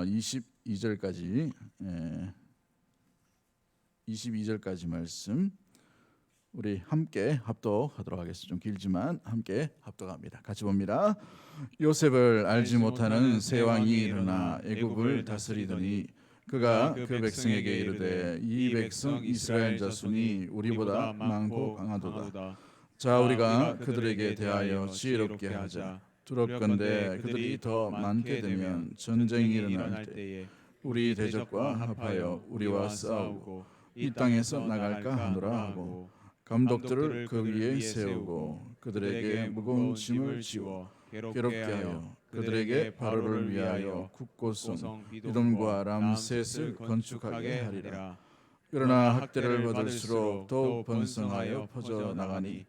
22절까지 22절까지 말씀 우리 함께 합독하도록 하겠습니다. 좀 길지만 함께 합독합니다. 같이 봅니다. 요셉을 알지 못하는 새 왕이 일어나 애굽을 다스리더니 그가 그 백성에게 이르되 이 백성 이스라엘 자손이 우리보다 많고 강하도다. 자 우리가 그들에게 대하여 지혜롭게 하자. 두렵건대 그들이 더 많게 되면 전쟁이 일어날 때에 우리 대적과 합하여 우리와 싸우고 이 땅에서 나갈까 하노라 하고 감독들을 그 위에 세우고 그들에게 무거운 짐을 지워 괴롭게 하여 그들에게 바로를 위하여 국고성 이돔과 람셋을 건축하게 하리라. 그러나 학대를 받을수록 더욱 번성하여 퍼져 나가니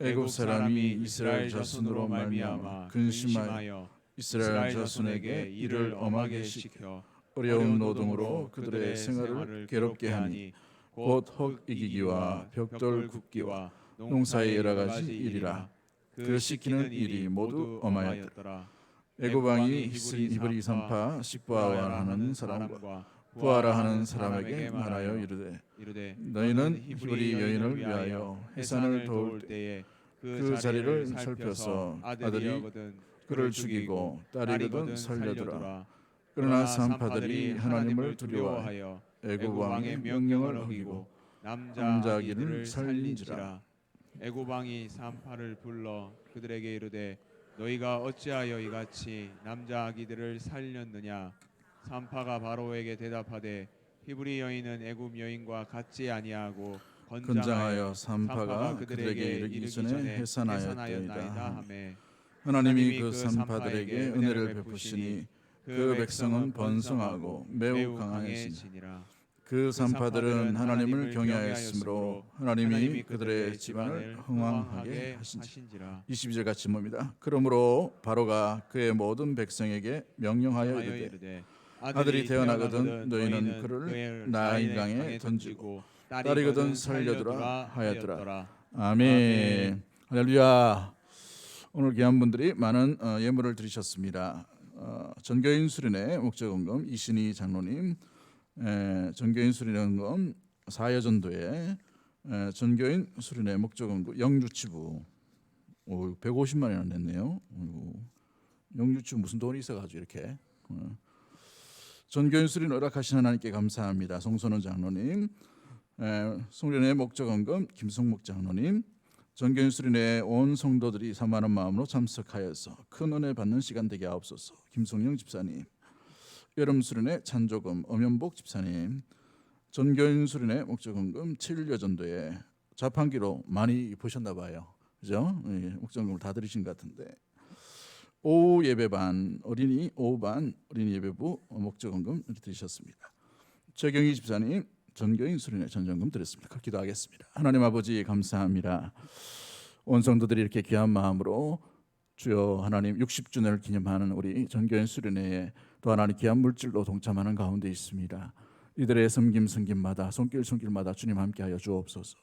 애굽 사람이 이스라엘 자손으로 말미암아 근심하여 이스라엘 자손에게 일을 엄하게 시켜 어려운 노동으로 그들의 생활을 괴롭게 하니 곧 흙 이기기와 벽돌 굽기와 농사의 여러 가지 일이라. 그 시키는 일이 모두 엄하였더라. 애굽 왕이 히브리 산파 십부아와 하는 사람과 부하라 하는 사람에게 말하여 이르되 너희는 히브리 여인을 위하여 해산을 도울 때에 그 자리를 살펴서 아들이 그를 죽이고 딸이거든 살려두라. 그러나 산파들이 하나님을 두려워하여 애굽 왕의 명령을 어기고 남자 아기를 살린지라. 애굽 왕이 산파를 불러 그들에게 이르되 너희가 어찌하여 이같이 남자 아기들을 살렸느냐. 산파가 바로에게 대답하되 히브리 여인은 애굽 여인과 같지 아니하고 건장하여 산파가 그들에게 이르기 전에 해산하였더이다 하매 하나님이 그 산파들에게 은혜를 베푸시니 그 백성은 번성하고 매우 강하시니라. 그 산파들은 하나님을 경외하였으므로 하나님이 그들의 집안을 흥왕하게 하신지라. 22절 같이 봅니다. 그러므로 바로가 그의 모든 백성에게 명령하여 이르되 아들이 태어나거든 너희는 그를 나일강에 던지고 딸이거든 살려두라 하였더라. 아멘. 할렐루야. 오늘 귀한 분들이 많은 예물을 드리셨습니다. 전교인 수련회 목적원금 이신희 장로님, 전교인 수련회 원금 사여전도회, 전교인 수련회 목적원금 영주치부 150만 원이나 냈네요. 영주치부 무슨 돈이 있어가지고 이렇게. 전교인 수련회 허락하신 하나님께 감사합니다. 송선원 장로님, 수련회 목적원금 김성목 장로님, 전교인 수련회 온 성도들이 3만 원 마음으로 참석하여서 큰 은혜 받는 시간 되게 하옵소서. 김성영 집사님, 여름 수련회 찬조금 엄연복 집사님, 전교인 수련회 목적원금 7일 전도에 자판기로 많이 보셨나 봐요. 그죠? 목적원금을 다 드리신 것 같은데 오후 예배반 어린이 오후반 어린이 예배부 목적원금 드리셨습니다. 최경희 집사님 전교인 수련회 전전금 드렸습니다. 기도하겠습니다. 하나님 아버지 감사합니다. 온 성도들이 이렇게 귀한 마음으로 주여 하나님 60주년을 기념하는 우리 전교인 수련회에 또 하나님 귀한 물질로 동참하는 가운데 있습니다. 이들의 섬김마다 손길마다 주님 함께하여 주옵소서.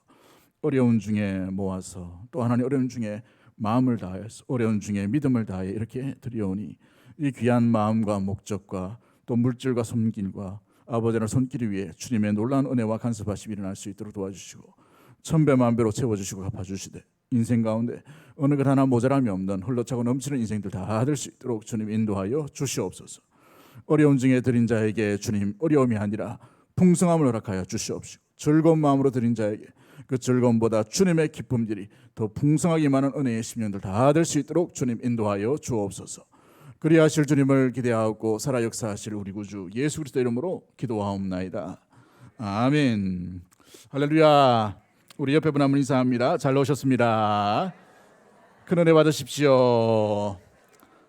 어려운 중에 모아서 또 하나님 어려운 중에 마음을 다해서 어려운 중에 믿음을 다해 이렇게 드려오니 이 귀한 마음과 목적과 또 물질과 손길과 아버지의 손길 위에 주님의 놀라운 은혜와 간섭하심이 일어날 수 있도록 도와주시고 천배만배로 채워주시고 갚아주시되 인생 가운데 어느 것 하나 모자람이 없는 흘러차고 넘치는 인생들 다 얻을 수 있도록 주님 인도하여 주시옵소서. 어려운 중에 드린 자에게 주님 어려움이 아니라 풍성함을 허락하여 주시옵시고 즐거운 마음으로 드린 자에게 그 즐거움보다 주님의 기쁨들이 더 풍성하게 많은 은혜의 심령들 다 얻을 수 있도록 주님 인도하여 주옵소서. 그리하실 주님을 기대하고 살아 역사하실 우리 구주 예수 그리스도 이름으로 기도하옵나이다. 아멘. 할렐루야. 우리 옆에 분 한 분 인사합니다. 잘 오셨습니다. 큰 은혜 받으십시오.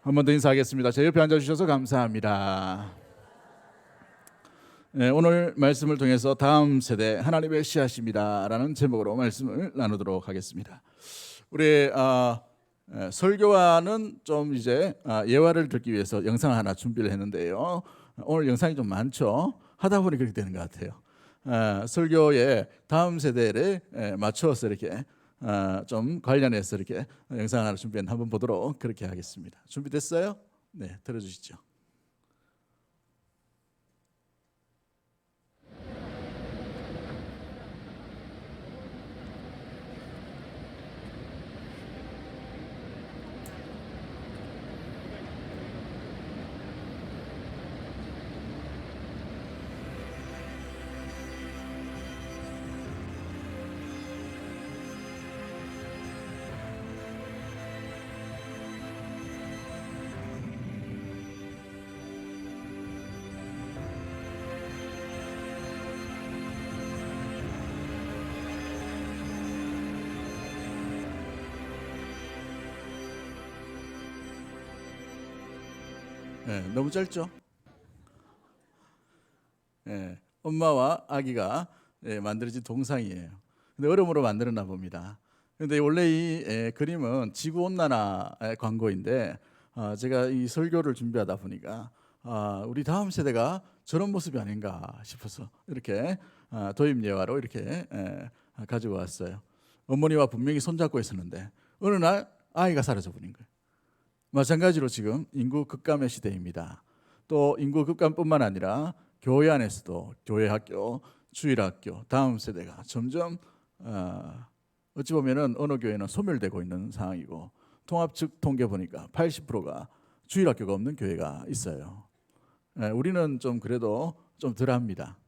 한 번 더 인사하겠습니다. 제 옆에 앉아주셔서 감사합니다. 네, 오늘 말씀을 통해서 다음 세대 하나님의 씨앗입니다 라는 제목으로 말씀을 나누도록 하겠습니다. 우리 설교와는 좀 이제 예화를 듣기 위해서 영상을 하나 준비를 했는데요. 오늘 영상이 좀 많죠. 하다 보니 그렇게 되는 것 같아요. 설교의 다음 세대를 맞춰서 이렇게 좀 관련해서 이렇게 영상 하나 준비했는데 한번 보도록 그렇게 하겠습니다. 준비됐어요? 네, 들어주시죠. 너무 짧죠? 엄마와 아기가 만들어진 동상이에요. 근데 얼음으로 만들었나 봅니다. 근데 원래 이 그림은 지구 온난화 광고인데 제가 이 설교를 준비하다 보니까 우리 다음 세대가 저런 모습이 아닌가 싶어서 이렇게 도입 예화로 이렇게 가지고 왔어요. 어머니와 분명히 손잡고 있었는데 어느 날 아이가 사라져 버린 거예요. 마찬가지로 지금 인구 급감의 시대입니다. 또 인구 급감뿐만 아니라 교회 안에서도 교회 학교, 주일학교, 다음 세대가 점점 어찌 보면은 어느 교회는 소멸되고 있는 상황이고 통합 측 통계 보니까 80%가 주일학교가 없는 교회가 있어요. 우리는 좀 그래도 좀 덜합니다.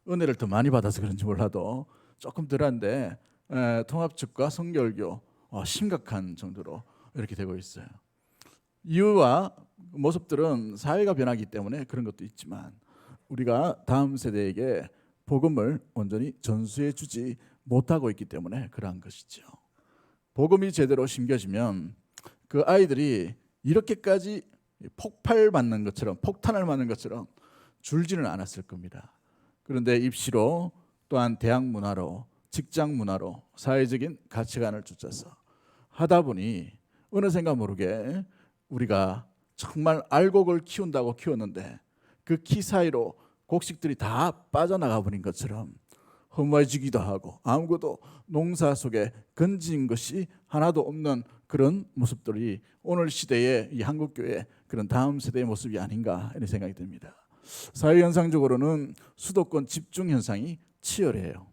은혜를 더 많이 받아서 그런지 몰라도 조금 덜한데 통합 측과 성결교 심각한 정도로 이렇게 되고 있어요. 이유와 모습들은 사회가 변하기 때문에 그런 것도 있지만 우리가 다음 세대에게 복음을 온전히 전수해 주지 못하고 있기 때문에 그러한 것이죠. 복음이 제대로 심겨지면 그 아이들이 이렇게까지 폭탄을 맞는 것처럼 줄지는 않았을 겁니다. 그런데 입시로 또한 대학 문화로 직장 문화로 사회적인 가치관을 쫓아서 하다 보니 어느샌가 모르게 우리가 정말 알곡을 키운다고 키웠는데 그 키 사이로 곡식들이 다 빠져나가 버린 것처럼 허무해지기도 하고 아무것도 농사 속에 건진 것이 하나도 없는 그런 모습들이 오늘 시대의 이 한국교회 그런 다음 세대의 모습이 아닌가 이런 생각이 듭니다. 사회 현상적으로는 수도권 집중 현상이 치열해요.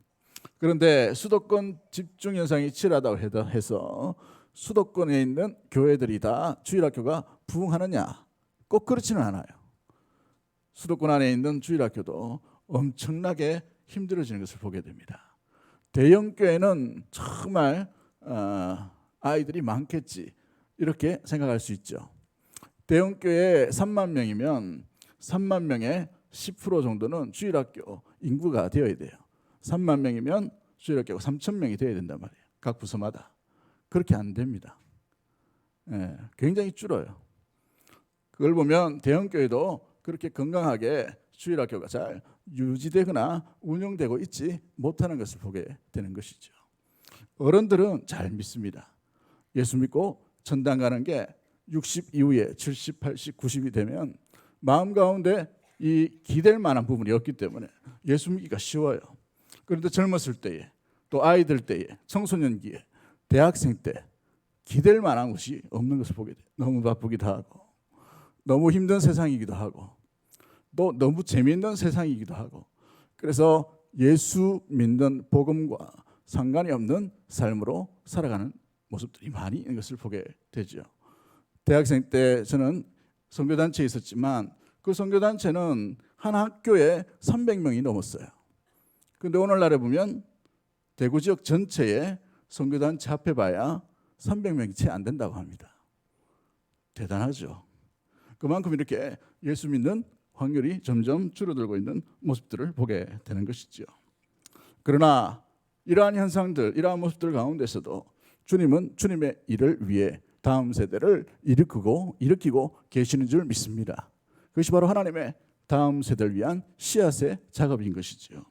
그런데 수도권 집중 현상이 치열하다고 해서 수도권에 있는 교회들이 다 주일학교가 부흥하느냐? 꼭 그렇지는 않아요. 수도권 안에 있는 주일학교도 엄청나게 힘들어지는 것을 보게 됩니다. 대형 교회는 정말 아이들이 많겠지 이렇게 생각할 수 있죠. 대형 교회 3만 명이면 3만 명의 10% 정도는 주일학교 인구가 되어야 돼요. 3만 명이면 주일학교가 3천 명이 되어야 된단 말이에요. 각 부서마다. 그렇게 안 됩니다. 굉장히 줄어요. 그걸 보면 대형 교회도 그렇게 건강하게 주일학교가 잘 유지되거나 운영되고 있지 못하는 것을 보게 되는 것이죠. 어른들은 잘 믿습니다. 예수 믿고 천당 가는 게 60 이후에 70, 80, 90이 되면 마음 가운데 이 기댈 만한 부분이 없기 때문에 예수 믿기가 쉬워요. 그런데 젊었을 때에 또 아이들 때에 청소년기에 대학생 때 기댈 만한 것이 없는 것을 보게 돼요. 너무 바쁘기도 하고 너무 힘든 세상이기도 하고 또 너무 재미있는 세상이기도 하고 그래서 예수 믿는 복음과 상관이 없는 삶으로 살아가는 모습들이 많이 있는 것을 보게 되죠. 대학생 때 저는 선교단체에 있었지만 그 선교단체는 한 학교에 300명이 넘었어요. 그런데 오늘날에 보면 대구 지역 전체에 선교단체 합해봐야 300명이 채 안 된다고 합니다. 대단하죠. 그만큼 이렇게 예수 믿는 확률이 점점 줄어들고 있는 모습들을 보게 되는 것이죠. 그러나 이러한 현상들, 이러한 모습들 가운데서도 주님은 주님의 일을 위해 다음 세대를 일으키고 계시는 줄 믿습니다. 그것이 바로 하나님의 다음 세대를 위한 씨앗의 작업인 것이죠.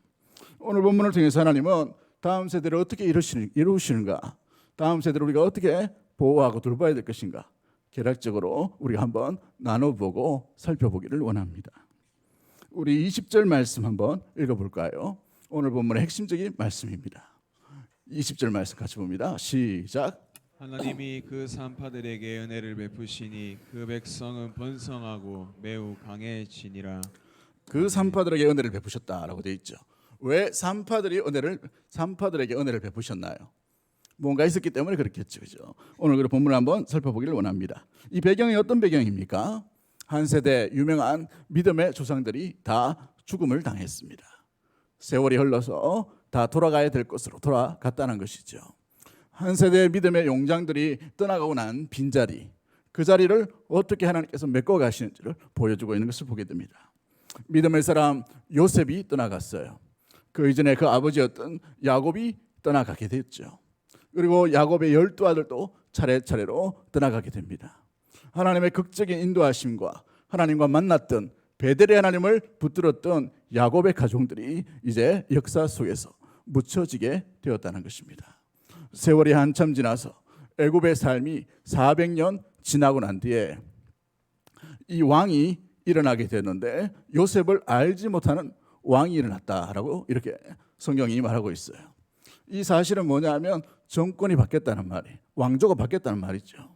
오늘 본문을 통해서 하나님은 다음 세대를 어떻게 이루시는가, 다음 세대를 우리가 어떻게 보호하고 돌봐야 될 것인가, 개략적으로 우리가 한번 나눠보고 살펴보기를 원합니다. 우리 20절 말씀 한번 읽어볼까요? 오늘 본문의 핵심적인 말씀입니다. 20절 말씀 같이 봅니다. 시작. 하나님이 그 산파들에게 은혜를 베푸시니 그 백성은 번성하고 매우 강해지니라. 그 산파들에게 은혜를 베푸셨다라고 되어 있죠. 왜 산파들에게 은혜를 베푸셨나요? 뭔가 있었기 때문에 그렇겠죠. 그죠? 오늘 그 본문을 한번 살펴보기를 원합니다. 이 배경이 어떤 배경입니까? 한 세대 유명한 믿음의 조상들이 다 죽음을 당했습니다. 세월이 흘러서 다 돌아가야 될 것으로 돌아갔다는 것이죠. 한 세대의 믿음의 용장들이 떠나가고 난 빈자리, 그 자리를 어떻게 하나님께서 메꿔 가시는지를 보여주고 있는 것을 보게 됩니다. 믿음의 사람 요셉이 떠나갔어요. 그 이전에 그 아버지였던 야곱이 떠나가게 됐죠. 그리고 야곱의 12 아들도 차례차례로 떠나가게 됩니다. 하나님의 극적인 인도하심과 하나님과 만났던 베델의 하나님을 붙들었던 야곱의 가족들이 이제 역사 속에서 묻혀지게 되었다는 것입니다. 세월이 한참 지나서 애굽의 삶이 400년 지나고 난 뒤에 이 왕이 일어나게 되는데 요셉을 알지 못하는 왕이 일어났다라고 이렇게 성경이 말하고 있어요. 이 사실은 뭐냐면 정권이 바뀌었다는 말이, 왕조가 바뀌었다는 말이죠.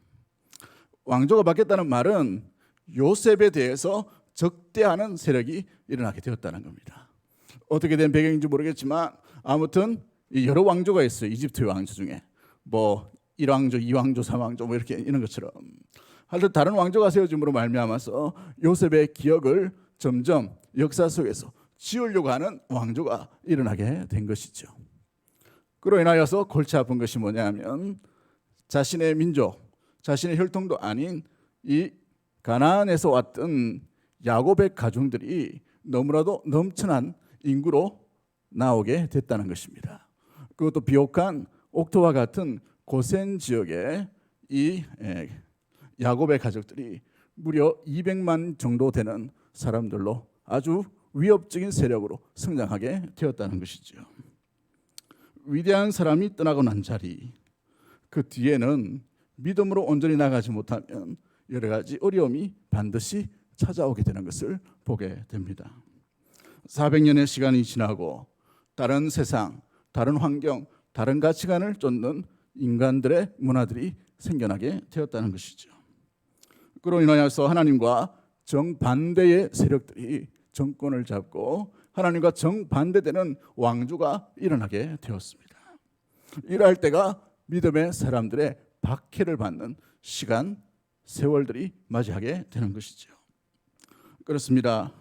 왕조가 바뀌었다는 말은 요셉에 대해서 적대하는 세력이 일어나게 되었다는 겁니다. 어떻게 된 배경인지 모르겠지만 아무튼 여러 왕조가 있어요. 이집트의 왕조 중에 뭐 1왕조, 2왕조, 3왕조 뭐 이렇게 이런 것처럼 하여튼 다른 왕조가 세워짐으로 말미암아서 요셉의 기억을 점점 역사 속에서 지우려고 하는 왕조가 일어나게 된 것이죠. 그로 인하여서 골치 아픈 것이 뭐냐면 자신의 민족, 자신의 혈통도 아닌 이 가나안에서 왔던 야곱의 가족들이 너무나도 넘쳐난 인구로 나오게 됐다는 것입니다. 그것도 비옥한 옥토와 같은 고센 지역에 이 야곱의 가족들이 무려 200만 정도 되는 사람들로 아주 위협적인 세력으로 성장하게 되었다는 것이죠. 위대한 사람이 떠나고 난 자리, 그 뒤에는 믿음으로 온전히 나가지 못하면 여러 가지 어려움이 반드시 찾아오게 되는 것을 보게 됩니다. 400년의 시간이 지나고 다른 세상, 다른 환경, 다른 가치관을 쫓는 인간들의 문화들이 생겨나게 되었다는 것이죠. 그로 인하여서 하나님과 정반대의 세력들이 정권을 잡고 하나님과 정반대되는 왕조가 일어나게 되었습니다. 이러할 때가 믿음의 사람들의 박해를 받는 시간, 세월들이 맞이하게 되는 것이죠. 그렇습니다.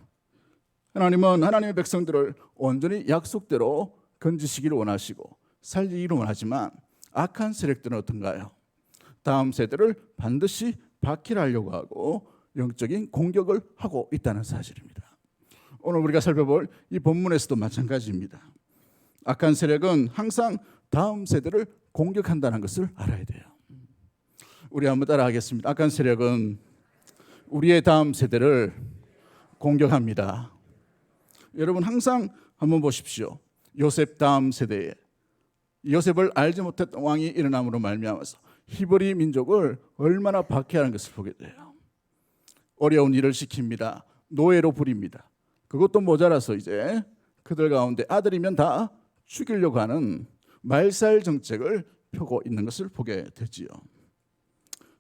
하나님은 하나님의 백성들을 온전히 약속대로 건지시기를 원하시고 살리기를 원하지만 악한 세력들은 어떤가요? 다음 세대를 반드시 박해하려고 하고 영적인 공격을 하고 있다는 사실입니다. 오늘 우리가 살펴볼 이 본문에서도 마찬가지입니다. 악한 세력은 항상 다음 세대를 공격한다는 것을 알아야 돼요. 우리 한번 따라하겠습니다. 악한 세력은 우리의 다음 세대를 공격합니다. 여러분 항상 한번 보십시오. 요셉 다음 세대에 요셉을 알지 못했던 왕이 일어남으로 말미암아서 히브리 민족을 얼마나 박해하는 것을 보게 돼요. 어려운 일을 시킵니다. 노예로 부립니다. 그것도 모자라서 이제 그들 가운데 아들이면 다 죽이려고 하는 말살 정책을 펴고 있는 것을 보게 되지요.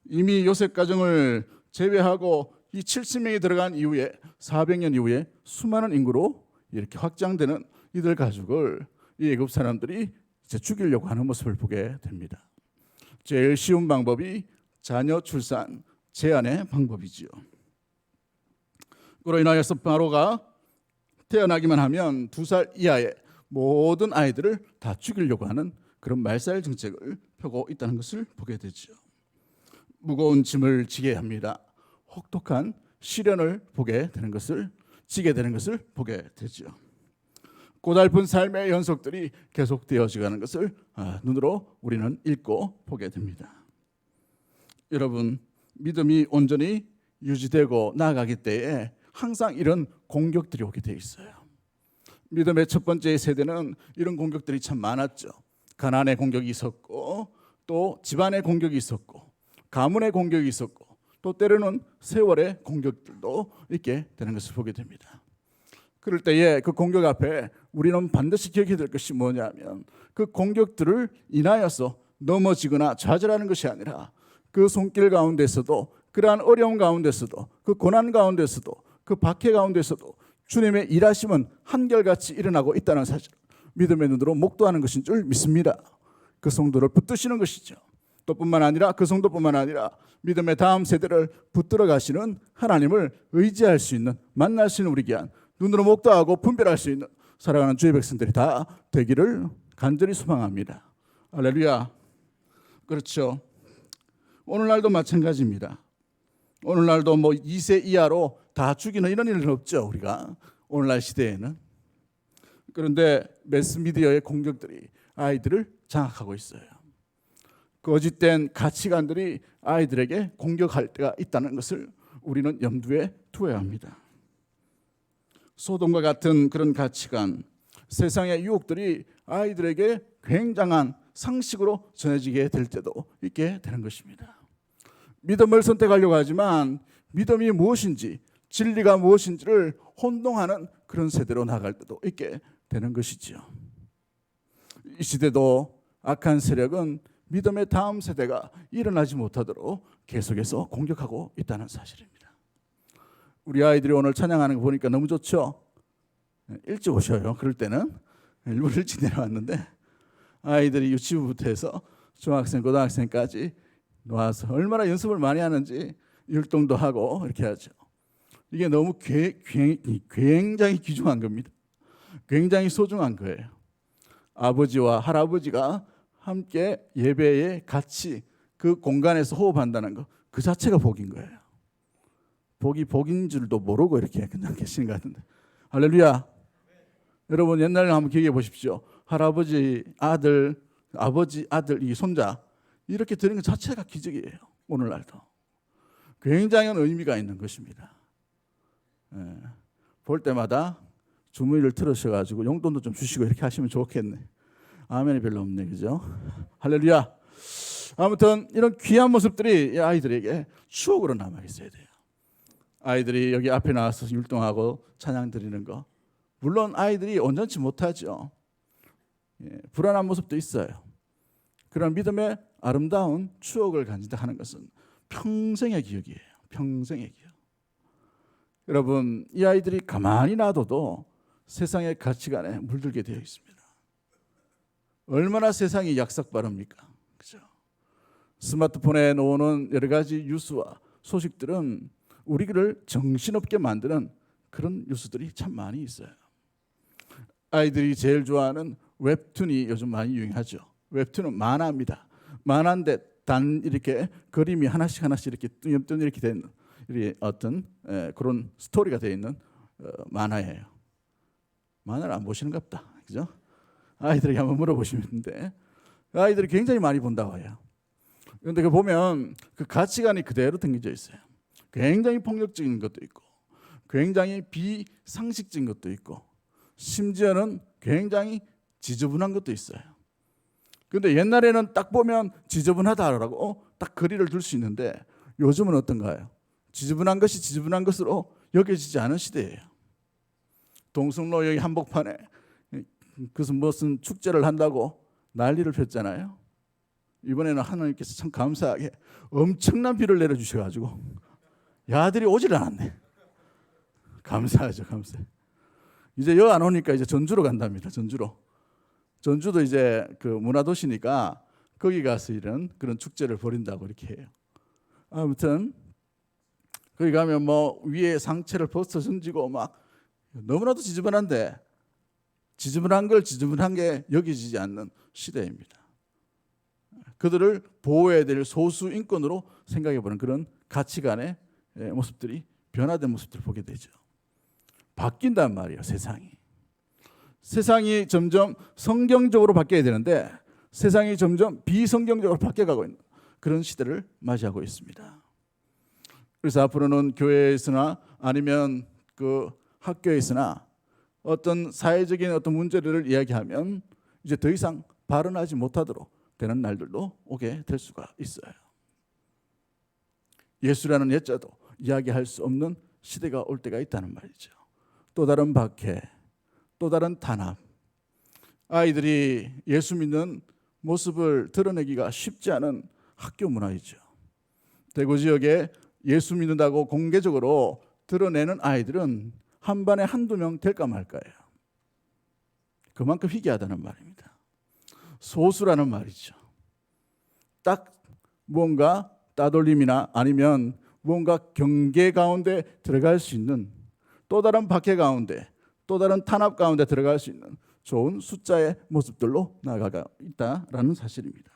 이미 요셉 가정을 제외하고 이 70명이 들어간 이후에 400년 이후에 수많은 인구로 이렇게 확장되는 이들 가족을 이 애굽 사람들이 이제 죽이려고 하는 모습을 보게 됩니다. 제일 쉬운 방법이 자녀 출산 제한의 방법이지요. 그로 인하여서 바로가 태어나기만 하면 2살 이하의 모든 아이들을 다 죽이려고 하는 그런 말살 정책을 펴고 있다는 것을 보게 되죠. 무거운 짐을 지게 합니다. 혹독한 시련을 지게 되는 것을 보게 되죠. 고달픈 삶의 연속들이 계속되어지는 것을 눈으로 우리는 읽고 보게 됩니다. 여러분, 믿음이 온전히 유지되고 나아가기 때에 항상 이런 공격들이 오게 돼 있어요. 믿음의 첫 번째 세대는 이런 공격들이 참 많았죠. 가난의 공격이 있었고 또 집안의 공격이 있었고 가문의 공격이 있었고 또 때로는 세월의 공격들도 있게 되는 것을 보게 됩니다. 그럴 때에 그 공격 앞에 우리는 반드시 기억해야 될 것이 뭐냐면 그 공격들을 인하여서 넘어지거나 좌절하는 것이 아니라 그 손길 가운데서도 그러한 어려움 가운데서도 그 고난 가운데서도 그 박해 가운데서도 주님의 일하심은 한결같이 일어나고 있다는 사실 믿음의 눈으로 목도하는 것인 줄 믿습니다. 그 성도를 붙드시는 것이죠. 또 뿐만 아니라 그 성도뿐만 아니라 믿음의 다음 세대를 붙들어 가시는 하나님을 의지할 수 있는 만날 수 있는 우리 귀한 눈으로 목도하고 분별할 수 있는 사랑하는 주의 백성들이 다 되기를 간절히 소망합니다. 할렐루야. 그렇죠. 오늘날도 마찬가지입니다. 오늘날도 뭐 2세 이하로 다 죽이는 이런 일은 없죠. 우리가 오늘날 시대에는. 그런데 매스미디어의 공격들이 아이들을 장악하고 있어요. 거짓된 가치관들이 아이들에게 공격할 때가 있다는 것을 우리는 염두에 두어야 합니다. 소돔과 같은 그런 가치관, 세상의 유혹들이 아이들에게 굉장한 상식으로 전해지게 될 때도 있게 되는 것입니다. 믿음을 선택하려고 하지만 믿음이 무엇인지, 진리가 무엇인지를 혼동하는 그런 세대로 나갈 때도 있게 되는 것이지요. 이 시대도 악한 세력은 믿음의 다음 세대가 일어나지 못하도록 계속해서 공격하고 있다는 사실입니다. 우리 아이들이 오늘 찬양하는 거 보니까 너무 좋죠? 일찍 오셔요. 그럴 때는 일부러 일찍 내려왔는데 아이들이 유치부부터 해서 중학생, 고등학생까지 와서 얼마나 연습을 많이 하는지 율동도 하고 이렇게 하죠. 이게 너무 굉장히 귀중한 겁니다. 굉장히 소중한 거예요. 아버지와 할아버지가 함께 예배에 같이 그 공간에서 호흡한다는 거, 그 자체가 복인 거예요. 복인 줄도 모르고 이렇게 그냥 계시는 것 같은데, 할렐루야. 여러분 옛날에 한번 기억해 보십시오. 할아버지 아들, 아버지 아들, 이 손자 이렇게 드리는 것 자체가 기적이에요. 오늘날도 굉장한 의미가 있는 것입니다. 볼 때마다 주문을 틀으셔가지고 용돈도 좀 주시고 이렇게 하시면 좋겠네. 아멘이 별로 없네, 그죠? 할렐루야. 아무튼 이런 귀한 모습들이 이 아이들에게 추억으로 남아 있어야 돼요. 아이들이 여기 앞에 나와서 율동하고 찬양 드리는 거, 물론 아이들이 온전치 못하죠. 불안한 모습도 있어요. 그런 믿음의 아름다운 추억을 간직하는 하는 것은 평생의 기억이에요. 평생의 기억. 여러분, 이 아이들이 가만히 놔둬도 세상의 가치관에 물들게 되어 있습니다. 얼마나 세상이 약삭빠릅니까? 그죠? 스마트폰에 놓는 여러 가지 뉴스와 소식들은 우리를 정신없게 만드는 그런 뉴스들이 참 많이 있어요. 아이들이 제일 좋아하는 웹툰이 요즘 많이 유행하죠. 웹툰은 만화입니다. 만화인데 단 이렇게 그림이 하나씩 이렇게 띄엄띄엄 이렇게 된 어떤 그런 스토리가 되어 있는 만화예요. 만화를 안 보시는가 보다, 그죠? 아이들에게 한번 물어보시는데 아이들이 굉장히 많이 본다고 해요. 그런데 그 보면 그 가치관이 그대로 담겨져 있어요. 굉장히 폭력적인 것도 있고, 굉장히 비상식적인 것도 있고, 심지어는 굉장히 지저분한 것도 있어요. 그런데 옛날에는 딱 보면 지저분하다라고 딱 거리를 둘 수 있는데 요즘은 어떤가요? 지저분한 것이 지저분한 것으로 여겨지지 않은 시대예요. 동성로 여기 한복판에 무슨 축제를 한다고 난리를 폈잖아요. 이번에는 하나님께서 참 감사하게 엄청난 비를 내려주셔가지고 야들이 오질 않았네. 감사하죠, 감사. 이제 여 안 오니까 이제 전주로 간답니다. 전주도 이제 그 문화도시니까 거기 가서 이런 그런 축제를 벌인다고 이렇게 해요. 아무튼 거기 가면 뭐 위에 상체를 벗어 던지고 막 너무나도 지저분한데 지저분한 걸 지저분한 게 여겨지지 않는 시대입니다. 그들을 보호해야 될 소수 인권으로 생각해보는 그런 가치관의 모습들이 변화된 모습들을 보게 되죠. 바뀐단 말이에요. 세상이 점점 성경적으로 바뀌어야 되는데 세상이 점점 비성경적으로 바뀌어가고 있는 그런 시대를 맞이하고 있습니다. 그래서 앞으로는 교회에서나 아니면 그 학교에서나 어떤 사회적인 어떤 문제를 이야기하면 이제 더 이상 발언하지 못하도록 되는 날들도 오게 될 수가 있어요. 예수라는 예자도 이야기할 수 없는 시대가 올 때가 있다는 말이죠. 또 다른 박해, 또 다른 탄압. 아이들이 예수 믿는 모습을 드러내기가 쉽지 않은 학교 문화이죠. 대구 지역에 예수 믿는다고 공개적으로 드러내는 아이들은 한 반에 한두 명 될까 말까예요. 그만큼 희귀하다는 말입니다. 소수라는 말이죠. 딱 뭔가 따돌림이나 아니면 뭔가 경계 가운데 들어갈 수 있는 또 다른 박해 가운데 또 다른 탄압 가운데 들어갈 수 있는 좋은 숫자의 모습들로 나아가 있다라는 사실입니다.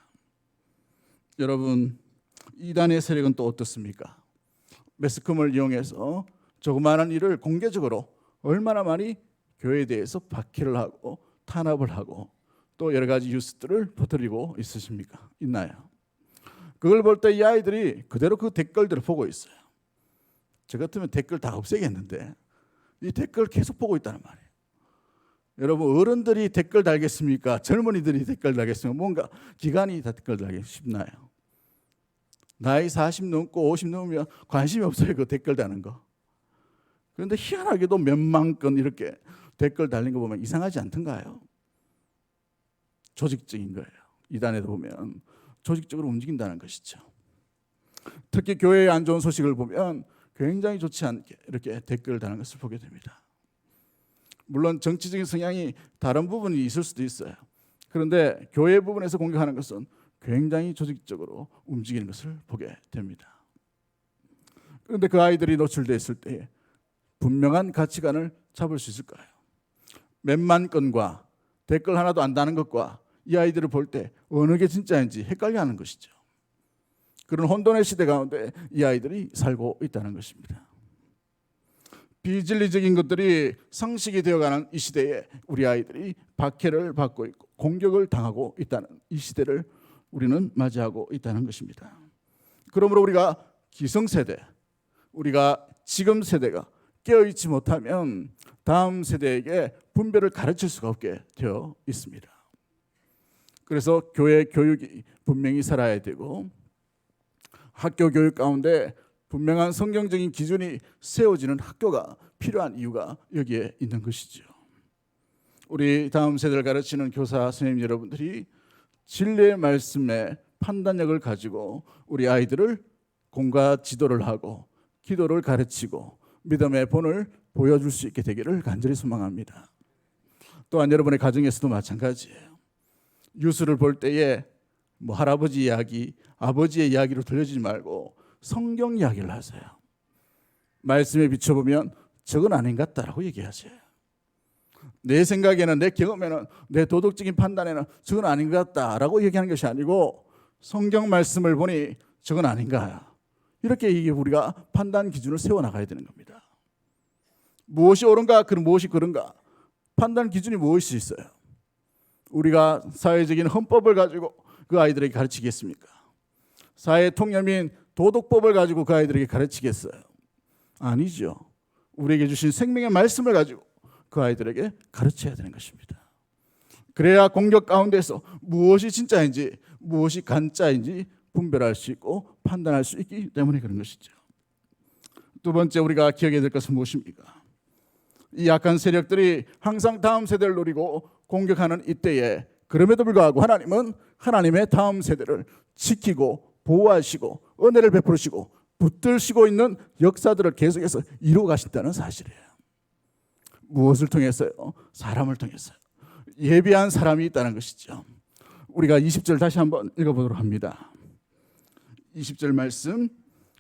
여러분, 이단의 세력은 또 어떻습니까? 매스컴을 이용해서 조그마한 일을 공개적으로 얼마나 많이 교회에 대해서 박해를 하고 탄압을 하고 또 여러 가지 뉴스들을 퍼뜨리고 있나요? 그걸 볼 때 이 아이들이 그대로 그 댓글들을 보고 있어요. 저 같으면 댓글 다 없애겠는데 이 댓글 계속 보고 있다는 말이에요. 여러분, 어른들이 댓글 달겠습니까? 젊은이들이 댓글 달겠습니까? 뭔가 기관이 다 댓글 달기 쉽나요? 나이 40 넘고 50 넘으면 관심이 없어요, 그 댓글 다는 거. 그런데 희한하게도 몇만 건 이렇게 댓글 달린 거 보면 이상하지 않던가요? 조직적인 거예요. 이단에도 보면 조직적으로 움직인다는 것이죠. 특히 교회의 안 좋은 소식을 보면 굉장히 좋지 않게 이렇게 댓글을 다는 것을 보게 됩니다. 물론 정치적인 성향이 다른 부분이 있을 수도 있어요. 그런데 교회 부분에서 공격하는 것은 굉장히 조직적으로 움직이는 것을 보게 됩니다. 그런데 그 아이들이 노출되어 있을 때 분명한 가치관을 잡을 수 있을까요? 몇만 건과 댓글 하나도 안 다는 것과 이 아이들을 볼 때 어느 게 진짜인지 헷갈려하는 것이죠. 그런 혼돈의 시대 가운데 이 아이들이 살고 있다는 것입니다. 비진리적인 것들이 상식이 되어가는 이 시대에 우리 아이들이 박해를 받고 있고 공격을 당하고 있다는 이 시대를 우리는 맞이하고 있다는 것입니다. 그러므로 우리가 기성세대, 우리가 지금 세대가 깨어있지 못하면 다음 세대에게 분별을 가르칠 수가 없게 되어 있습니다. 그래서 교회 교육이 분명히 살아야 되고 학교 교육 가운데 분명한 성경적인 기준이 세워지는 학교가 필요한 이유가 여기에 있는 것이죠. 우리 다음 세대를 가르치는 교사 선생님 여러분들이 진리의 말씀에 판단력을 가지고 우리 아이들을 공과 지도를 하고 기도를 가르치고 믿음의 본을 보여줄 수 있게 되기를 간절히 소망합니다. 또한 여러분의 가정에서도 마찬가지예요. 뉴스를 볼 때에 뭐 할아버지 이야기, 아버지의 이야기로 들려주지 말고 성경 이야기를 하세요. 말씀에 비춰보면 저건 아닌 것 같다라고 얘기하세요. 내 생각에는, 내 경험에는, 내 도덕적인 판단에는 저건 아닌 것 같다라고 얘기하는 것이 아니고 성경 말씀을 보니 저건 아닌가, 이렇게 우리가 판단 기준을 세워나가야 되는 겁니다. 무엇이 옳은가, 그럼 무엇이 그른가, 판단 기준이 무엇이 있어요? 우리가 사회적인 헌법을 가지고 그 아이들에게 가르치겠습니까? 사회 통념인 도덕법을 가지고 그 아이들에게 가르치겠어요? 아니죠. 우리에게 주신 생명의 말씀을 가지고 그 아이들에게 가르쳐야 되는 것입니다. 그래야 공격 가운데서 무엇이 진짜인지 무엇이 가짜인지 분별할 수 있고 판단할 수 있기 때문에 그런 것이죠. 두 번째 우리가 기억해야 될 것은 무엇입니까? 이 약한 세력들이 항상 다음 세대를 노리고 공격하는 이때에 그럼에도 불구하고 하나님은 하나님의 다음 세대를 지키고 보호하시고 은혜를 베푸시고 붙들시고 있는 역사들을 계속해서 이루어 가신다는 사실이에요. 무엇을 통해서요? 사람을 통해서요. 예비한 사람이 있다는 것이죠. 우리가 20절 다시 한번 읽어보도록 합니다. 20절 말씀,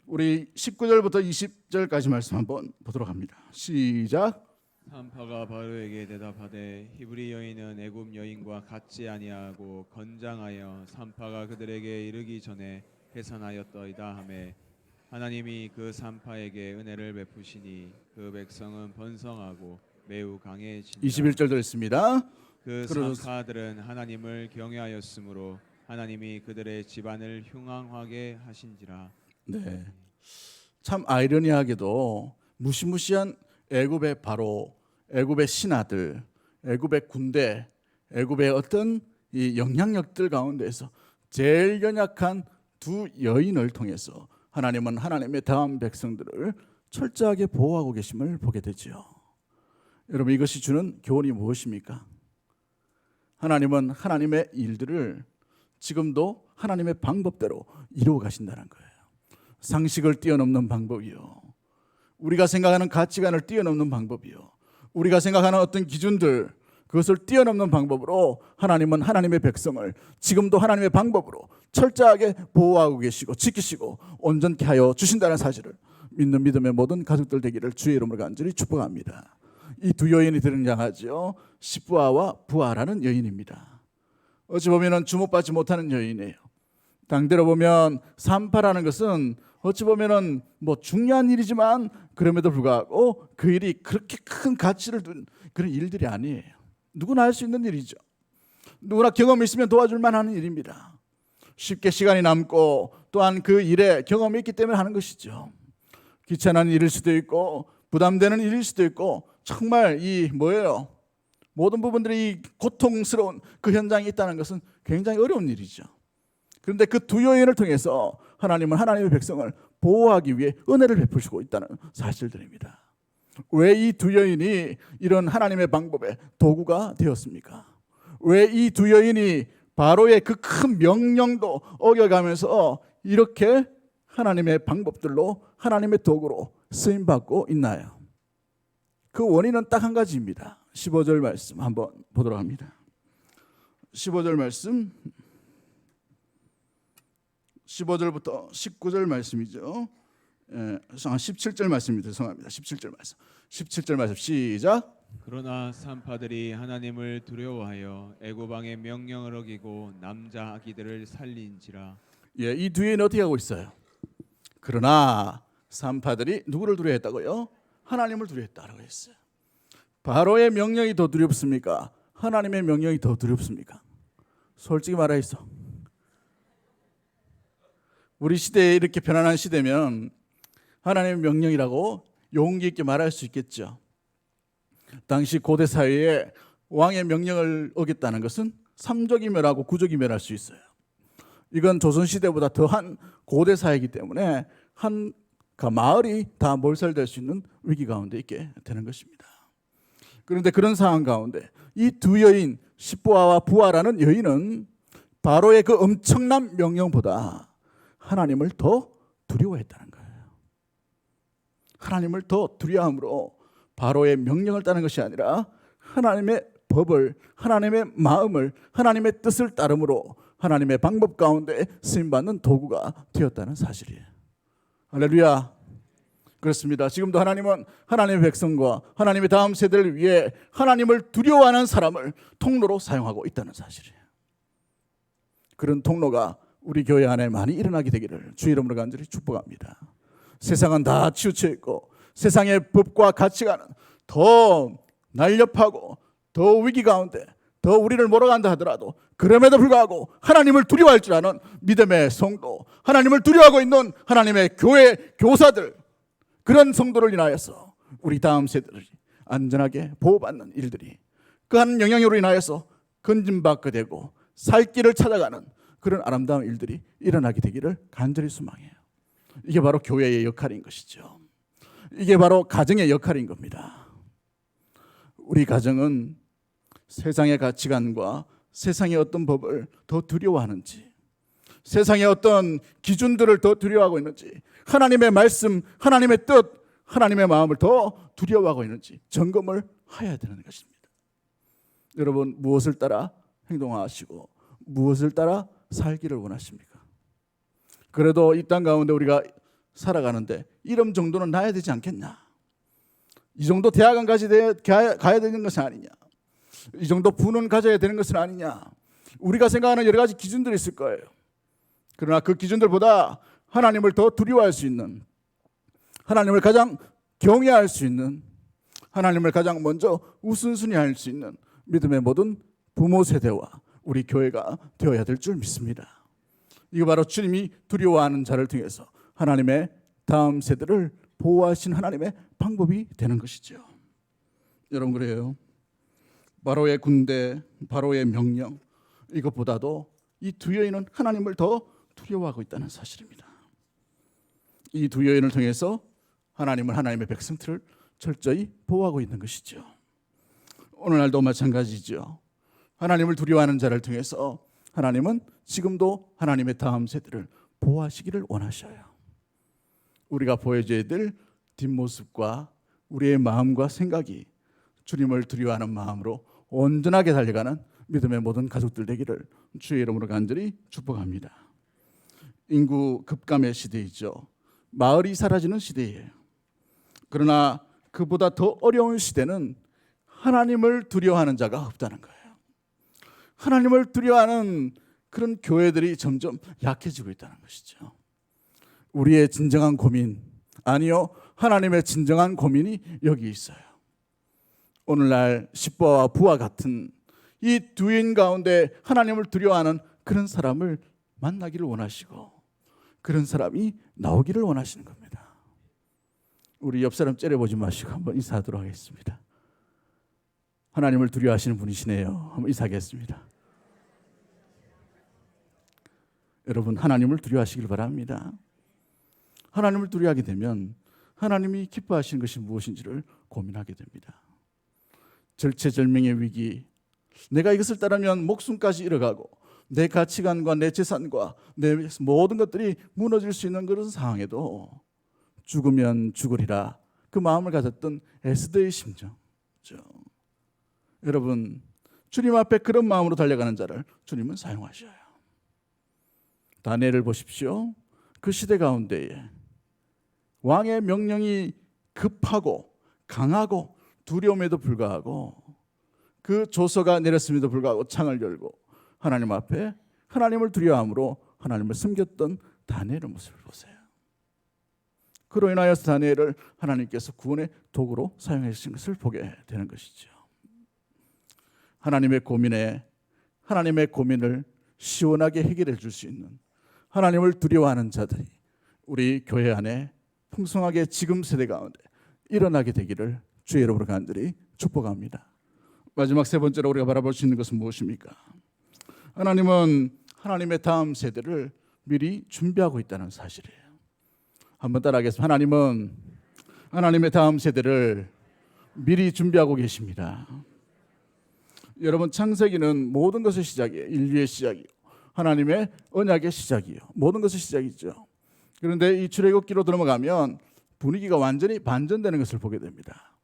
우리 19절부터 20절까지 말씀 한번 보도록 합니다. 시작. 산파가 바로에게 대답하되 히브리 여인은 애굽 여인과 같지 아니하고 건장하여 산파가 그들에게 이르기 전에 해산하였더이다 하매 하나님이 그 산파에게 은혜를 베푸시니 그 백성은 번성하고 매우 강해진다. 21절도 있습니다. 그 산파들은 하나님을 경외하였으므로 하나님이 그들의 집안을 흉왕하게 하신지라. 네, 참 아이러니하게도 무시무시한 애굽의 바로, 애굽의 신하들, 애굽의 군대, 애굽의 어떤 이 영향력들 가운데서 제일 연약한 두 여인을 통해서 하나님은 하나님의 다음 백성들을 철저하게 보호하고 계심을 보게 되죠. 여러분, 이것이 주는 교훈이 무엇입니까? 하나님은 하나님의 일들을 지금도 하나님의 방법대로 이루어 가신다는 거예요. 상식을 뛰어넘는 방법이요, 우리가 생각하는 가치관을 뛰어넘는 방법이요, 우리가 생각하는 어떤 기준들, 그것을 뛰어넘는 방법으로 하나님은 하나님의 백성을 지금도 하나님의 방법으로 철저하게 보호하고 계시고 지키시고 온전케 하여 주신다는 사실을 믿는 믿음의 모든 가족들 되기를 주의 이름으로 간절히 축복합니다. 이 두 여인이 등장하죠. 시부아와 부아라는 여인입니다. 어찌 보면 주목받지 못하는 여인이에요. 당대로 보면 산파라는 것은 어찌 보면은 뭐 중요한 일이지만 그럼에도 불구하고 그 일이 그렇게 큰 가치를 둔 그런 일들이 아니에요. 누구나 할 수 있는 일이죠. 누구나 경험이 있으면 도와줄 만한 일입니다. 쉽게 시간이 남고 또한 그 일에 경험이 있기 때문에 하는 것이죠. 귀찮은 일일 수도 있고 부담되는 일일 수도 있고 정말 이 뭐예요? 모든 부분들이 이 고통스러운 그 현장에 있다는 것은 굉장히 어려운 일이죠. 그런데 그 두 여인을 통해서 하나님은 하나님의 백성을 보호하기 위해 은혜를 베푸시고 있다는 사실들입니다. 왜 이 두 여인이 이런 하나님의 방법의 도구가 되었습니까? 왜 이 두 여인이 바로의 그 큰 명령도 어겨가면서 이렇게 하나님의 방법들로 하나님의 도구로 쓰임받고 있나요? 그 원인은 딱 한 가지입니다. 15절 말씀 한번 보도록 합니다. 15절 말씀 15절부터 19절 말씀이죠. 17절 말씀입니다. 죄송합니다. 17절 말씀. 17절 말씀 시작. 그러나 산파들이 하나님을 두려워하여 애고방의 명령을 어기고 남자 아기들을 살린지라. 예, 이 뒤에는 어떻게 하고 있어요? 그러나 산파들이 누구를 두려워했다고요? 하나님을 두려워했다고 했어요. 바로의 명령이 더 두렵습니까? 하나님의 명령이 더 두렵습니까? 솔직히 말해서 우리 시대에 이렇게 편안한 시대면 하나님의 명령이라고 용기 있게 말할 수 있겠죠. 당시 고대 사회에 왕의 명령을 어겼다는 것은 삼족이멸하고 구족이멸할 수 있어요. 이건 조선시대보다 더한 고대 사회이기 때문에 한 마을이 다 몰살될 수 있는 위기 가운데 있게 되는 것입니다. 그런데 그런 상황 가운데 이 두 여인 십보아와 부아라는 여인은 바로의 그 엄청난 명령보다 하나님을 더 두려워했다는 거예요. 하나님을 더 두려워함으로 바로의 명령을 따르는 것이 아니라 하나님의 법을, 하나님의 마음을, 하나님의 뜻을 따름으로 하나님의 방법 가운데 쓰임받는 도구가 되었다는 사실이에요. 할렐루야. 그렇습니다. 지금도 하나님은 하나님의 백성과 하나님의 다음 세대를 위해 하나님을 두려워하는 사람을 통로로 사용하고 있다는 사실이에요. 그런 통로가 우리 교회 안에 많이 일어나게 되기를 주 이름으로 간절히 축복합니다. 세상은 다 치우쳐 있고 세상의 법과 가치관은 더 날렵하고 더 위기 가운데 더 우리를 몰아간다 하더라도 그럼에도 불구하고 하나님을 두려워할 줄 아는 믿음의 성도, 하나님을 두려워하고 있는 하나님의 교회 교사들, 그런 성도를 인하여서 우리 다음 세대들이 안전하게 보호받는 일들이 그 한 영향으로 인하여서 건진받게 되고 살 길을 찾아가는 그런 아름다운 일들이 일어나게 되기를 간절히 소망해요. 이게 바로 교회의 역할인 것이죠. 이게 바로 가정의 역할인 겁니다. 우리 가정은 세상의 가치관과 세상의 어떤 법을 더 두려워하는지, 세상의 어떤 기준들을 더 두려워하고 있는지, 하나님의 말씀, 하나님의 뜻, 하나님의 마음을 더 두려워하고 있는지 점검을 해야 되는 것입니다. 여러분, 무엇을 따라 행동하시고 무엇을 따라 살기를 원하십니까? 그래도 이 땅 가운데 우리가 살아가는데 이름 정도는 나야 되지 않겠냐? 이 정도 대학은 가야 되는 것은 아니냐? 이 정도 부는 가져야 되는 것은 아니냐? 우리가 생각하는 여러 가지 기준들이 있을 거예요. 그러나 그 기준들보다 하나님을 더 두려워할 수 있는, 하나님을 가장 경외할 수 있는, 하나님을 가장 먼저 우선순위 할 수 있는 믿음의 모든 부모 세대와 우리 교회가 되어야 될 줄 믿습니다. 이거 바로 주님이 두려워하는 자를 통해서 하나님의 다음 세대를 보호하신 하나님의 방법이 되는 것이죠. 여러분, 그래요. 바로의 군대, 바로의 명령, 이것보다도 이 두 여인은 하나님을 더 두려워하고 있다는 사실입니다. 이 두 여인을 통해서 하나님은 하나님의 백성들을 철저히 보호하고 있는 것이죠. 오늘날도 마찬가지죠. 하나님을 두려워하는 자를 통해서 하나님은 지금도 하나님의 다음 세대를 보호하시기를 원하셔요. 우리가 보여줘야 될 뒷모습과 우리의 마음과 생각이 주님을 두려워하는 마음으로 온전하게 달려가는 믿음의 모든 가족들 되기를 주의 이름으로 간절히 축복합니다. 인구 급감의 시대이죠. 마을이 사라지는 시대예요. 그러나 그보다 더 어려운 시대는 하나님을 두려워하는 자가 없다는 거예요. 하나님을 두려워하는 그런 교회들이 점점 약해지고 있다는 것이죠. 우리의 진정한 고민, 아니요, 하나님의 진정한 고민이 여기 있어요. 오늘날 십보와 부와 같은 이 두 인 가운데 하나님을 두려워하는 그런 사람을 만나기를 원하시고, 그런 사람이 나오기를 원하시는 겁니다. 우리 옆 사람 째려보지 마시고 한번 인사하도록 하겠습니다. 하나님을 두려워하시는 분이시네요. 한번 인사하겠습니다. 여러분, 하나님을 두려워하시길 바랍니다. 하나님을 두려워하게 되면 하나님이 기뻐하시는 것이 무엇인지를 고민하게 됩니다. 절체절명의 위기, 내가 이것을 따르면 목숨까지 잃어가고 내 가치관과 내 재산과 내 모든 것들이 무너질 수 있는 그런 상황에도 죽으면 죽으리라 그 마음을 가졌던 에스더의 심정이죠. 여러분, 주님 앞에 그런 마음으로 달려가는 자를 주님은 사용하셔요. 다니엘을 보십시오. 그 시대 가운데에 왕의 명령이 급하고 강하고 두려움에도 불구하고 그 조서가 내렸음에도 불구하고 창을 열고 하나님 앞에 하나님을 두려워함으로 하나님을 섬겼던 다니엘의 모습을 보세요. 그로 인하여서 다니엘을 하나님께서 구원의 도구로 사용하신 것을 보게 되는 것이죠. 하나님의 고민을 시원하게 해결해 줄 수 있는 하나님을 두려워하는 자들이 우리 교회 안에 풍성하게 지금 세대 가운데 일어나게 되기를 주의 이름으로 간절히 축복합니다. 마지막 세 번째로 우리가 바라볼 수 있는 것은 무엇입니까? 하나님은 하나님의 다음 세대를 미리 준비하고 있다는 사실이에요. 한번 따라하겠습니다. 하나님은 하나님의 다음 세대를 미리 준비하고 계십니다. 여러분, 창세기는 모든 것의 시작이에요. 인류의 시작이요, 하나님의 언약의 시작이요, 모든 것의 시작이죠. 그런데 이 출애굽기로 들어가면 분위기가 완전히 반전되는 것을 보게 됩니다.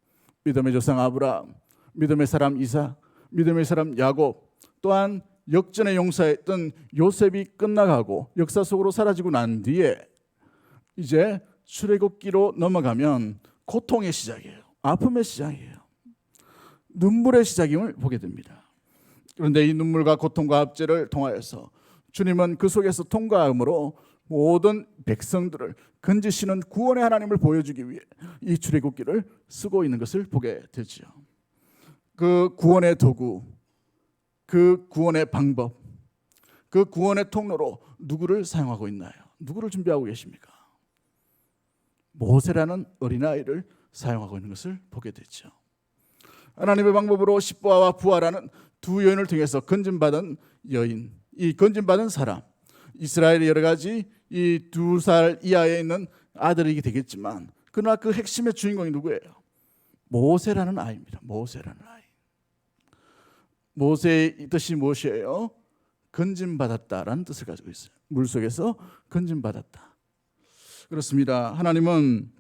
믿음의 조상 아브라함, 믿음의 사람 이삭, 믿음의 사람 야곱, 또한 역전의 용사였던 요셉이 끝나가고 역사 속으로 사라지고 난 뒤에 이제 출애굽기로 넘어가면 고통의 시작이에요. 아픔의 시작이에요. 눈물의 시작임을 보게 됩니다. 그런데 이 눈물과 고통과 압제를 통하여서 주님은 그 속에서 통과함으로 모든 백성들을 건지시는 구원의 하나님을 보여주기 위해 이 출애굽기를 쓰고 있는 것을 보게 되죠. 그 구원의 도구, 그 구원의 방법, 그 구원의 통로로 누구를 사용하고 있나요? 누구를 준비하고 계십니까? 모세라는 어린아이를 사용하고 있는 것을 보게 되죠. 하나님의 방법으로 십보아와 부하라는 두 여인을 통해서 건진받은 여인, 이 건진받은 사람, 이스라엘의 여러 가지 이 2살 이하에 있는 아들이게 되겠지만 그러나 그 핵심의 주인공이 누구예요? 모세라는 아이입니다. 모세라는 아이. 모세의 뜻이 무엇이에요? 건진받았다라는 뜻을 가지고 있어요. 물속에서 건진받았다. 그렇습니다. 하나님은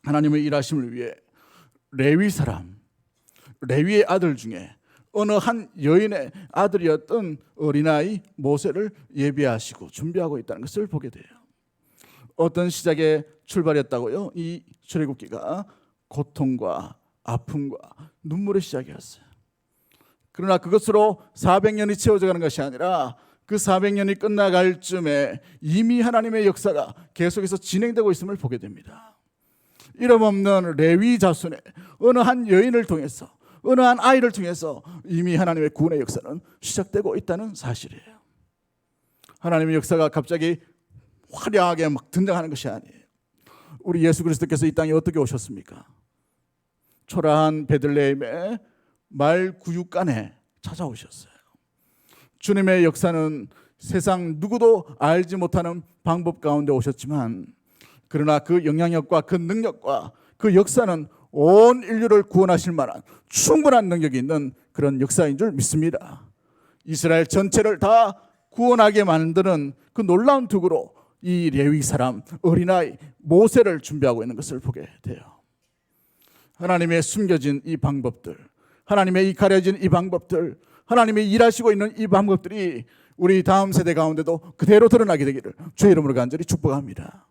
하나님의 일하심을 위해 레위 사람, 레위의 아들 중에 어느 한 여인의 아들이었던 어린아이 모세를 예비하시고 준비하고 있다는 것을 보게 돼요. 어떤 시작에 출발했다고요? 이 출애굽기가 고통과 아픔과 눈물의 시작이었어요. 그러나 그것으로 400년이 채워져 가는 것이 아니라 그 400년이 끝나갈 쯤에 이미 하나님의 역사가 계속해서 진행되고 있음을 보게 됩니다. 이름 없는 레위 자손의 어느 한 여인을 통해서, 어느 한 아이를 통해서 이미 하나님의 구원의 역사는 시작되고 있다는 사실이에요. 하나님의 역사가 갑자기 화려하게 막 등장하는 것이 아니에요. 우리 예수 그리스도께서 이 땅에 어떻게 오셨습니까? 초라한 베들레헴의 말 구육간에 찾아오셨어요. 주님의 역사는 세상 누구도 알지 못하는 방법 가운데 오셨지만 그러나 그 영향력과 그 능력과 그 역사는 온 인류를 구원하실 만한 충분한 능력이 있는 그런 역사인 줄 믿습니다. 이스라엘 전체를 다 구원하게 만드는 그 놀라운 도구로 이 레위 사람 어린아이 모세를 준비하고 있는 것을 보게 돼요. 하나님의 숨겨진 이 방법들, 하나님의 이 가려진 이 방법들, 하나님이 일하시고 있는 이 방법들이 우리 다음 세대 가운데도 그대로 드러나게 되기를 주의 이름으로 간절히 축복합니다.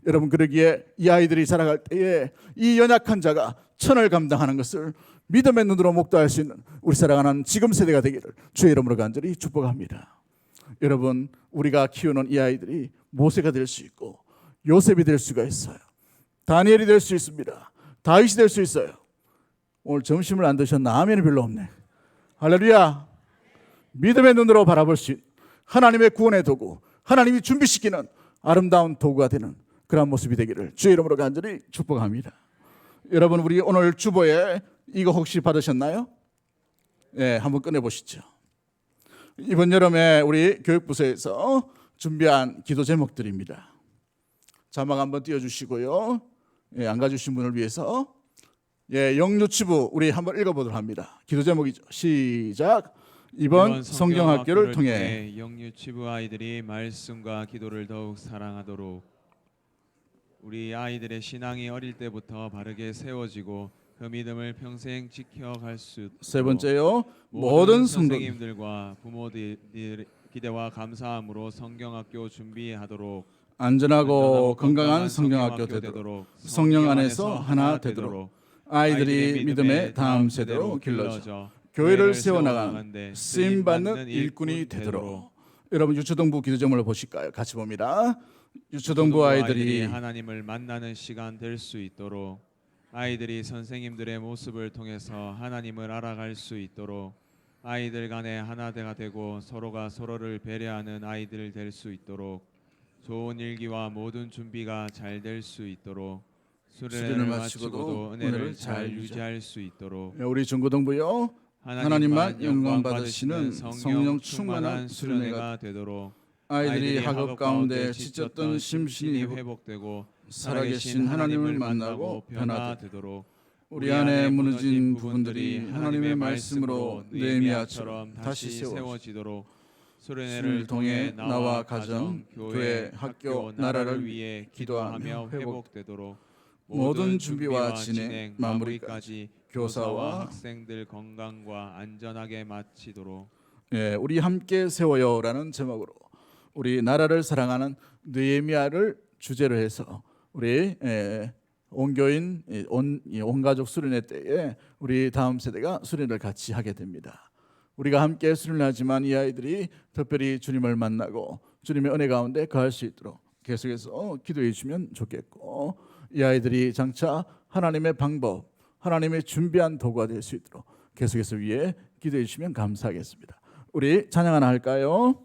여러분, 그러기에 이 아이들이 자라갈 때에 이 연약한 자가 천을 감당하는 것을 믿음의 눈으로 목도할 수 있는 우리 사랑하는 지금 세대가 되기를 주의 이름으로 간절히 축복합니다. 여러분, 우리가 키우는 이 아이들이 모세가 될 수 있고 요셉이 될 수가 있어요. 다니엘이 될 수 있습니다. 다윗이 될 수 있어요. 오늘 점심을 안 드셨나? 아멘이 별로 없네. 할렐루야. 믿음의 눈으로 바라볼 수 있는 하나님의 구원의 도구, 하나님이 준비시키는 아름다운 도구가 되는 그런 모습이 되기를 주의 이름으로 간절히 축복합니다. 여러분, 우리 오늘 주보에 이거 혹시 받으셨나요? 네, 한번 꺼내보시죠. 이번 여름에 우리 교육부서에서 준비한 기도 제목들입니다. 자막 한번 띄워주시고요. 예, 안 가주신 분을 위해서 영유치부 우리 한번 읽어보도록 합니다. 기도 제목이죠. 시작. 이번 성경학교를 통해 영유치부 아이들이 말씀과 기도를 더욱 사랑하도록 우리 아이들의 신앙이 어릴 때부터 바르게 세워지고 그 믿음을 평생 지켜갈 수 있도록 세 번째요. 모든 선생님들과 부모들의 기대와 감사함으로 성경학교 준비하도록 안전하고 건강한 성경학교 되도록 성령 안에서 하나 되도록 아이들이 믿음의 다음 세대로 길러져 교회를 세워나가는 쓰임받는 일꾼이 되도록. 여러분, 유초등부 기도점을 보실까요? 같이 봅니다. 유초등부 아이들이 하나님을 만나는 시간 될 수 있도록 아이들이 선생님들의 모습을 통해서 하나님을 알아갈 수 있도록 아이들 간에 하나가 되고 서로가 서로를 배려하는 아이들 될 수 있도록 좋은 일기와 모든 준비가 잘 될 수 있도록 수련을 마치고도 은혜를 잘 유지할 수 있도록 우리 중고등부요. 하나님만 영광 받으시는 성령 충만한 수련회가 되도록 아이들이 학업 가운데 지쳤던 심신이 회복되고 살아계신 하나님을 만나고 변화되도록 우리 안에 무너진 부분들이 하나님의 말씀으로 느헤미야처럼 다시 세워지도록 수련회를 통해 나와 가정, 교회, 학교, 나라를 위해 기도하며 회복되도록 모든 준비와 진행, 마무리까지 교사와 학생들 건강과 안전하게 마치도록 우리 함께 세워요라는 제목으로 우리 나라를 사랑하는 느헤미야를 주제로 해서 우리 온 교인 온 가족 수련회 때에 우리 다음 세대가 수련을 같이 하게 됩니다. 우리가 함께 수련하지만 이 아이들이 특별히 주님을 만나고 주님의 은혜 가운데 거할 수 있도록 계속해서 기도해 주시면 좋겠고, 이 아이들이 장차 하나님의 방법, 하나님의 준비한 도구가 될 수 있도록 계속해서 위에 기도해 주시면 감사하겠습니다. 우리 찬양 하나 할까요?